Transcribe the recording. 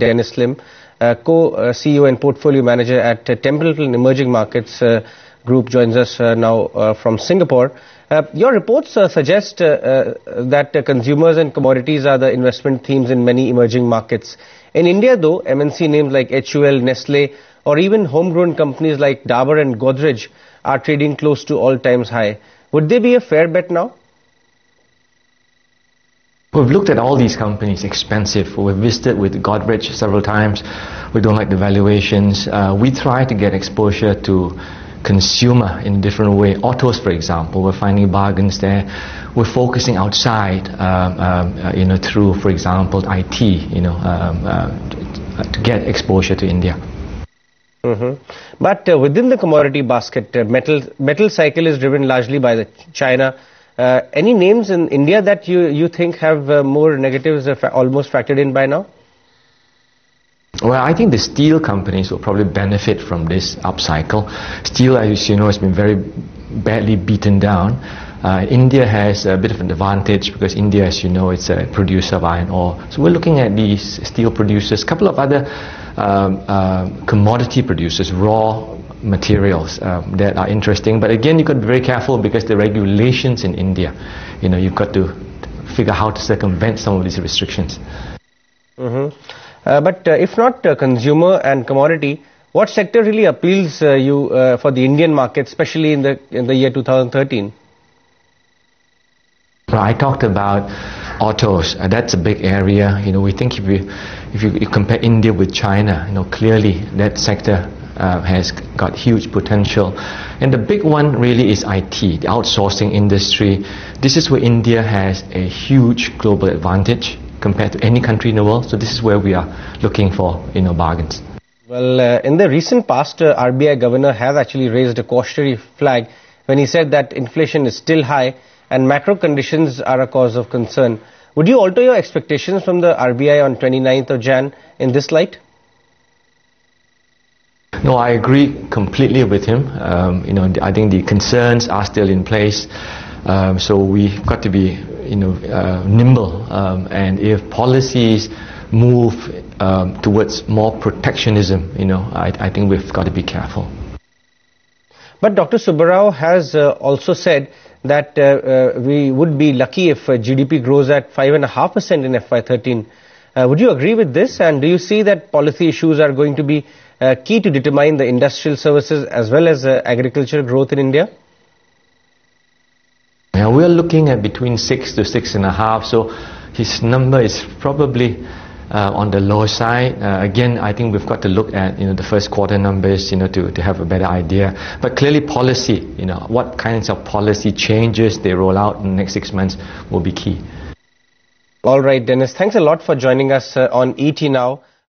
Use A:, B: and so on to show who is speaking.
A: Dennis Lim, co-CEO and portfolio manager at Templeton Emerging Markets Group, joins us now from Singapore. Your reports suggest that consumers and commodities are the investment themes in many emerging markets. In India, though, MNC names like HUL, Nestle, or even homegrown companies like Dabur and Godrej are trading close to all-time high. Would they be a fair bet now?
B: We've looked at all these companies, expensive. We've visited with Godrej several times. We don't like the valuations. We try to get exposure to consumer in a different way. Autos, for example, we're finding bargains there. We're focusing outside, through, for example, IT, to get exposure to India.
A: But within the commodity basket, metal cycle is driven largely by China. Any names in India that you think have more negatives almost factored in by now?
B: Well, I think the steel companies will probably benefit from this upcycle. Steel, as you know, has been very badly beaten down. India has a bit of an advantage because India, as you know, it's a producer of iron ore. So we're looking at these steel producers, a couple of other commodity producers, raw materials that are interesting. But again, you've got to be very careful because the regulations in India, you've got to figure how to circumvent some of these restrictions.
A: But if not consumer and commodity, what sector really appeals you for the Indian market, especially in the year 2013?
B: Well, I talked about autos. That's a big area. We think if you compare India with China, clearly that sector has got huge potential. And the big one really is IT, the outsourcing industry. This is where India has a huge global advantage compared to any country in the world. So this is where we are looking for bargains.
A: Well, in the recent past, RBI governor has actually raised a cautionary flag when he said that inflation is still high and macro conditions are a cause of concern. Would you alter your expectations from the RBI on 29th of Jan in this light?
B: No, I agree completely with him. I think the concerns are still in place. So we've got to be nimble, and if policies move towards more protectionism, I think we've got to be careful.
A: But Dr. Subbarao has also said that we would be lucky if GDP grows at 5.5% in FY13. Would you agree with this? And do you see that policy issues are going to be key to determine the industrial services as well as agricultural growth in India?
B: Yeah, we're looking at between 6 to 6.5, so his number is probably on the low side. Again, I think we've got to look at the first quarter numbers to have a better idea. But clearly policy, what kinds of policy changes they roll out in the next 6 months will be key.
A: All right, Dennis, thanks a lot for joining us on ET Now.